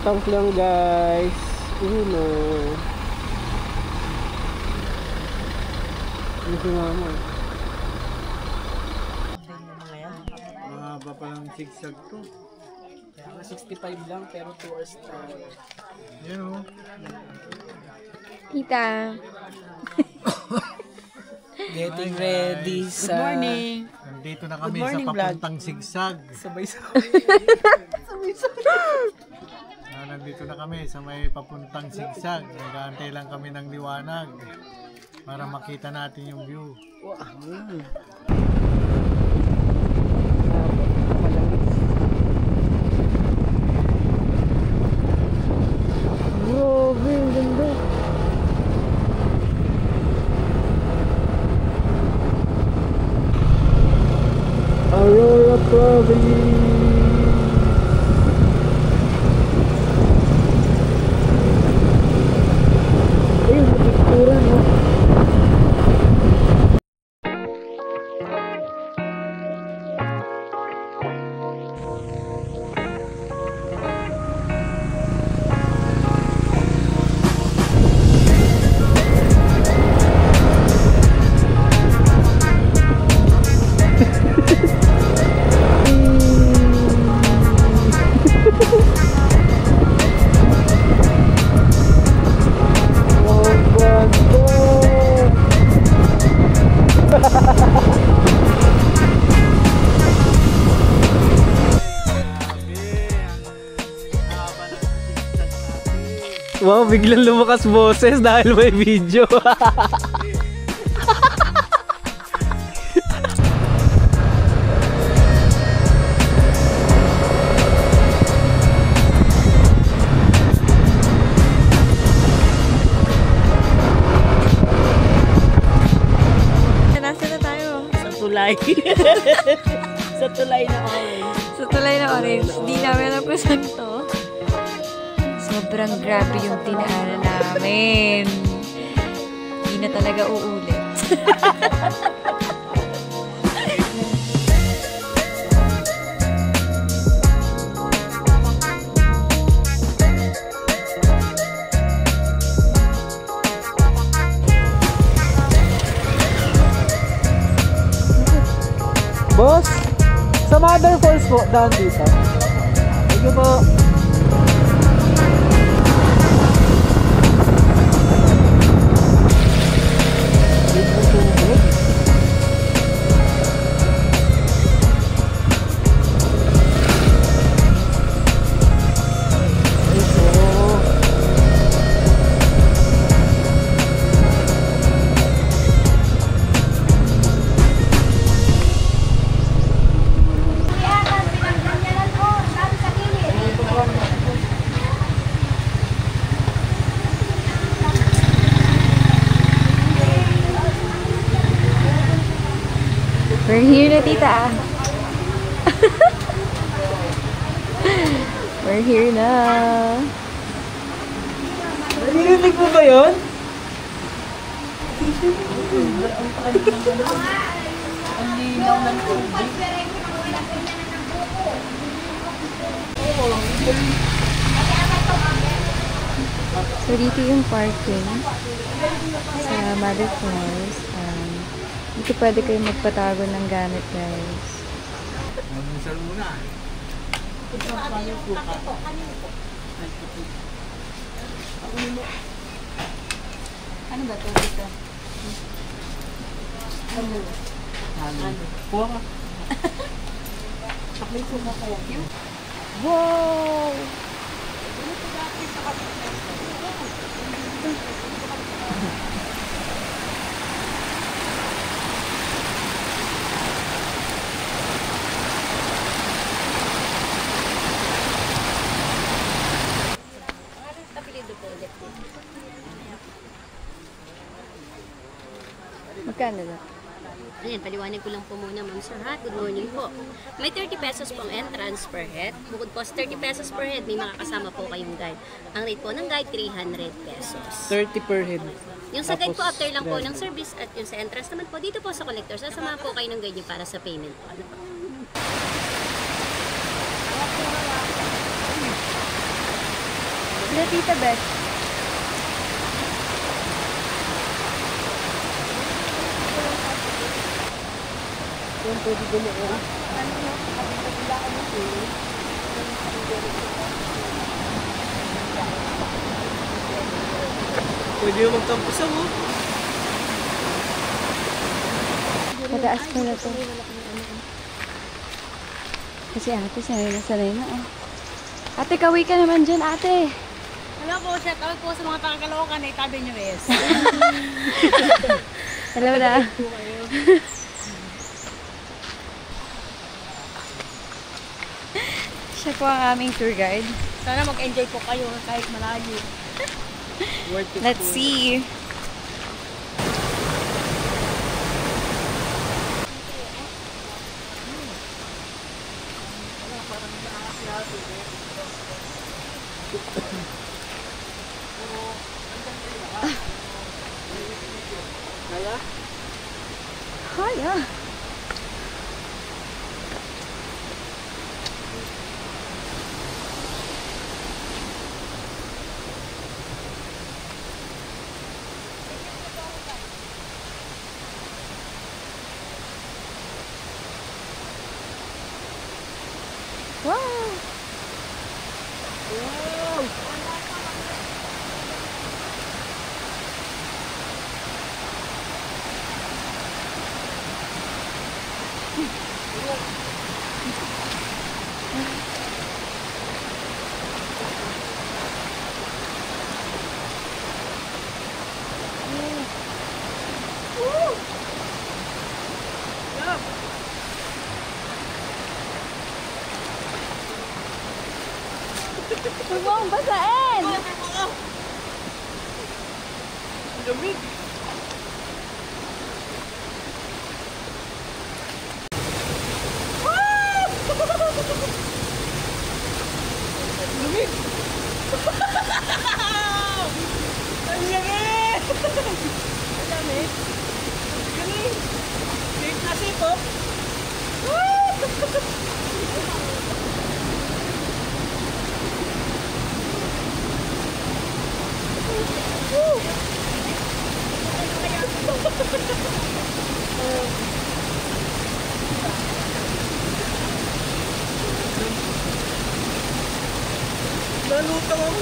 tank lang guys. Uno. Ano si mama? Mahaba pa lang zigzag to. Kaya 65 lang pero 2 hours na. Yan o. Tita. Getting ready sa... Good morning. Nandito na kami Good morning, sa papuntang zigzag. Sabay-sabay. Nandito na kami sa may papuntang zigzag. Nag-aantay lang kami ng liwanag para makita natin yung view. Grabe, ang ganda. Aurora Province. Ayun, picture no. Wow, biglang lumakas boses dahil may video. Nasaan na tayo? Sa tulay. Sa tulay na orange. Sa tulay na orange. Di namin alam kung saan to. Sobrang grabe yung tinaanan namin. Di na talaga uulit. Boss, sa Mother Falls po, daan dito. Thank you po. We're here na, tita. We're here na. Narinig mo ba yun? Ang linaw ng tubig. So, dito yung parking sa Mother Falls. Dito pwede kayo magpatago ng gamit, guys. Mamusal muna. Ano ba ito dito? Ano? Kuha ka. May sumo kaya. Wow! Magkano na? Ayan, paliwanag ko lang po muna, ma'am sir ha. Good morning po. May 30 pesos pong entrance per head. Bukod po sa 30 pesos per head, may makakasama po kayong guide. Ang rate po ng guide, 300 pesos. 30 per head. Yung sa guide po, after lang po ng service at yung sa entrance naman po, dito po sa collector, sasama po kayo ng guide niyo para sa payment po. Ano po? Hindi, Tita Beth. Yung pwede ganoon. Pwede yung magtampusan mo. Mataas pala to. Kasi ate, sanay na oh. Ate, kawi ka naman dyan, ate. Hello po, shout out po sa mga taga-Caloocan na itabi nyo is. Hello na. Siya po ang aming tour guide. Sana mag-enjoy po kayo kahit malayo. Let's see. Kaya? Wow! Huwag mo akong basain! Lamig! Lamig! Ang lamig! Ang lamig! Lamig! Lamig kasi po! Nalutang ako.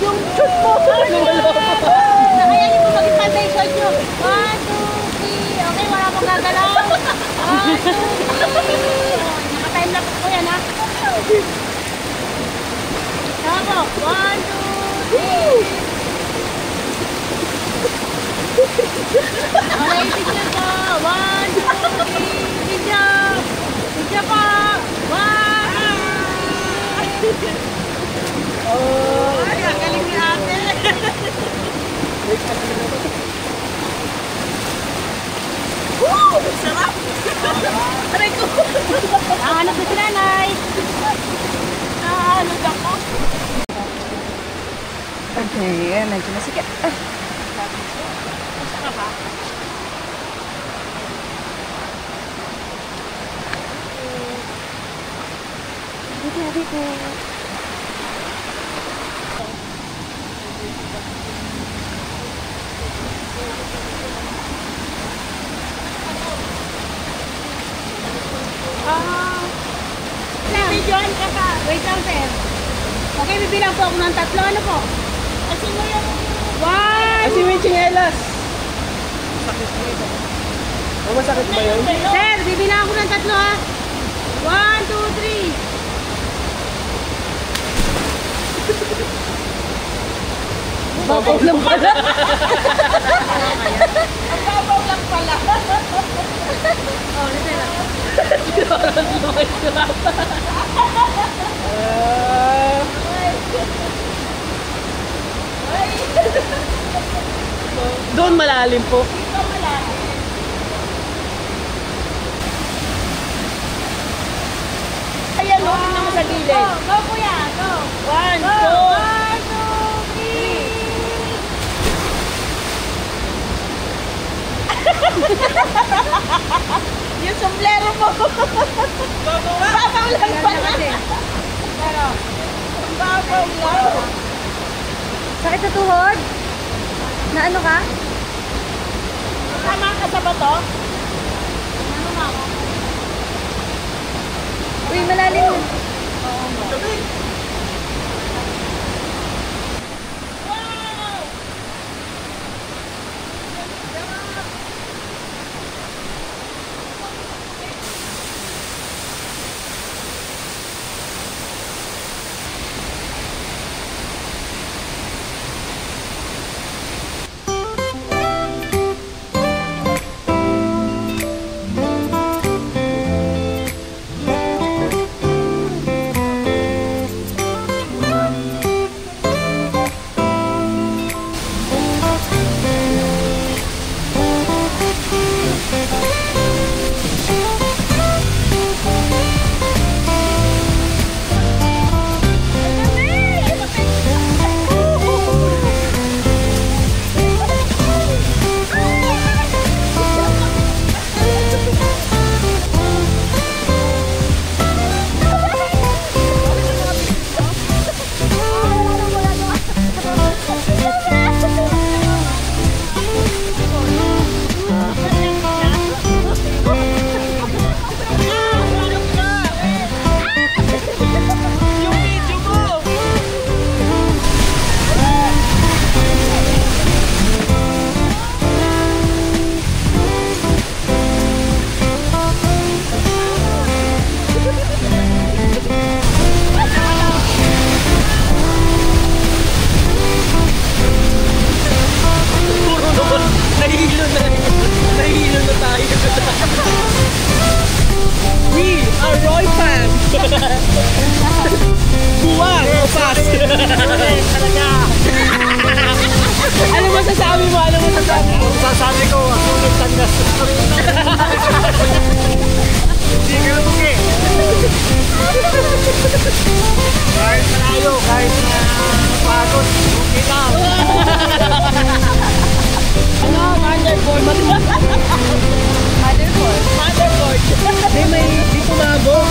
Yung shoot mo! Kaya niyo po maging pantay shot nyo. 1, 2, 3. Okay, wala pong gagalaw. 1, 2, 3. Naka-time lapse po yan, ha? Tama po. 1, 2, 3. Okay, picture po. 1, 2, 3. Picture. Picture po. 1, 2, 3. Oh, ay, ang galing ni ate. Woo! Sarap! Aray ko! Nahanap ko si nanay. Nahanap ako. Okay, medyo masikip. Saka ba? Dito. John, kaka. Wait lang, sir. Okay, bibilang po ako ng 3. Ano po? Kasi mo yung... 1. Kasi may chinelas. Sakit mo ito. Masakit ba yun? Sir, bibilang ako ng 3, ha? 1, 2, 3. Babaw lang pala. Ang babaw lang pala. Oh, nito lang. Doon malalim po. Ayan, no, tingnan mo sa gilid. Go, kuya, go. 1, 2, 3. Yung sombrero mo. Babaw lang pala. Babaw lang. Sakit sa tuhod? Na ano ka? Tama ka sa bato? Uy, malalim. Sasabi ko, sulit tandas. Hindi ka na buki. Kahit malayo, kahit na pagod, buki na. Ano? Motherboard. Motherboard. Motherboard. Hindi, may di tumabog.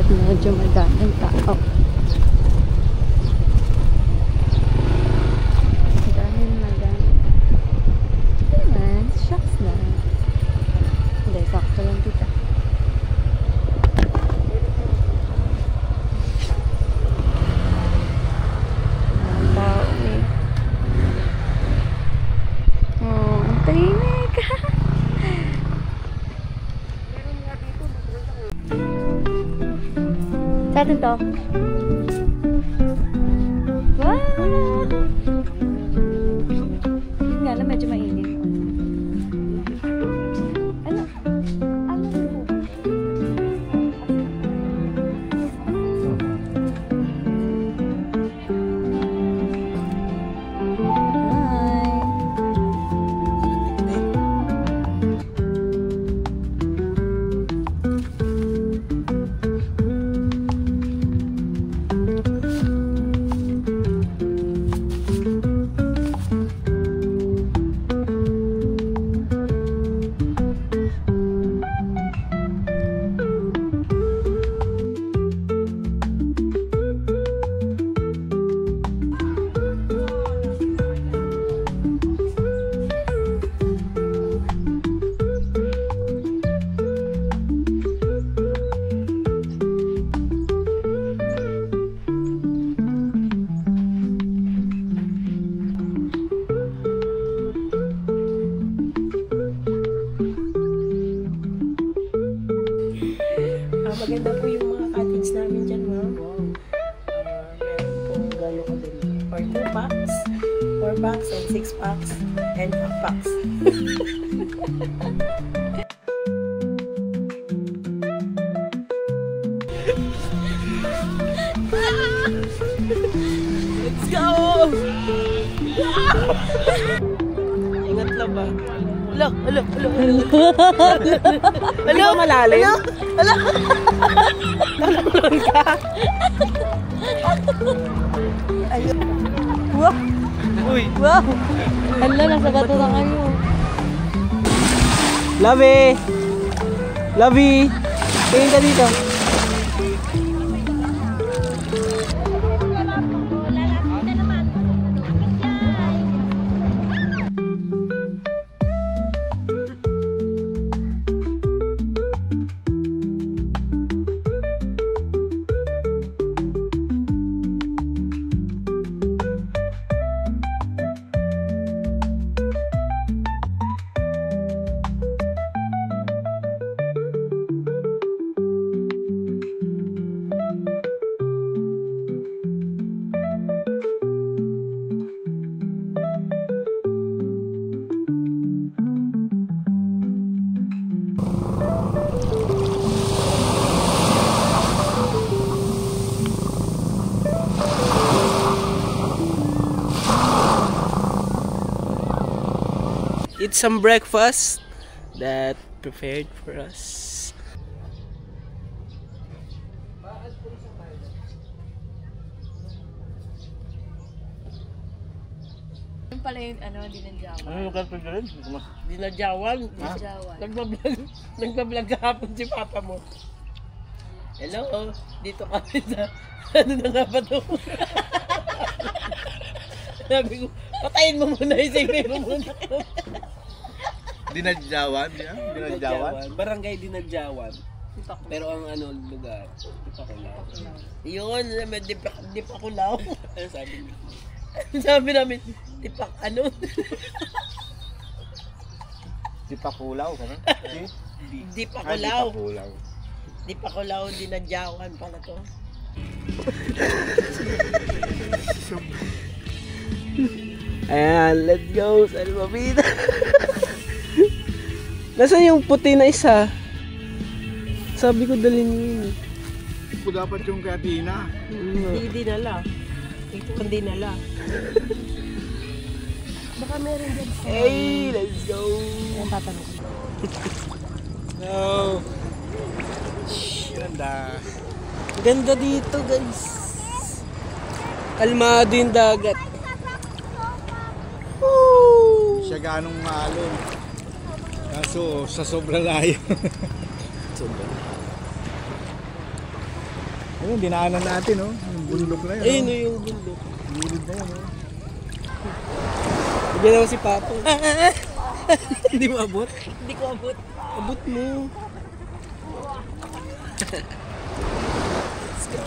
Medyo madaming tao. Dahil madami. Ayan, shucks na. Hindi, sakto lang kita. natin to. Wow! Yun nga lang, medyo mainit. Ano? Ano po? Maganda po yung mga cottage namin dyan, ma'am. Meron po gano'n ka din. For 2 packs, 4 packs, and 6 packs, and 5 packs. Let's go! Ingat lang ba? Alo, alo, alo, alo. Alo, malalim. Alo, alo. Ka. Ayun. Wow. Uy! Wow. Hala, nasa bato na kayo. Lovey! Lovey! Tingin ka dito. Eat some breakfast that prepared for us. Yung pala yung dinadyawan. Ano yung karpet rin? Dinadyawan. Dinadyawan. Nagbablog kahapon si papa mo. Hello, dito kami sa ano na nga ba to? Sabi ko, patayin mo muna, isipin mo muna. Dinadyawan? Dinadyawan? Barangay Dinadyawan. Pero ang lugar, Dipakulaw. Yun, Dipakulaw. Ano sabi niyo? Sabi namin, Dipakulaw ka na? Dipakulaw. Dipakulaw, Dinadyawan pala to. Ayan, let's go. Saan mabida? Nasaan yung puti na isa? Sabi ko dalhin mo yun. Ito dapat yung katina. Hindi dinala. Ito kung dinala. Baka meron dyan. Hey, let's go. Ayan, tatanong. Go. Ganda. Ganda dito, guys. Kalmado yung dagat. Hindi siya ganong maalon. Kaso sa sobra layo. Ayun, dinaanan natin, oh. Yung bundok na yun. Ayun oh. yung bundok. Gilid na yun, oh. Bigyan naman si Papo. Hindi mo abot? Hindi ko abot. Abot mo. Let's go.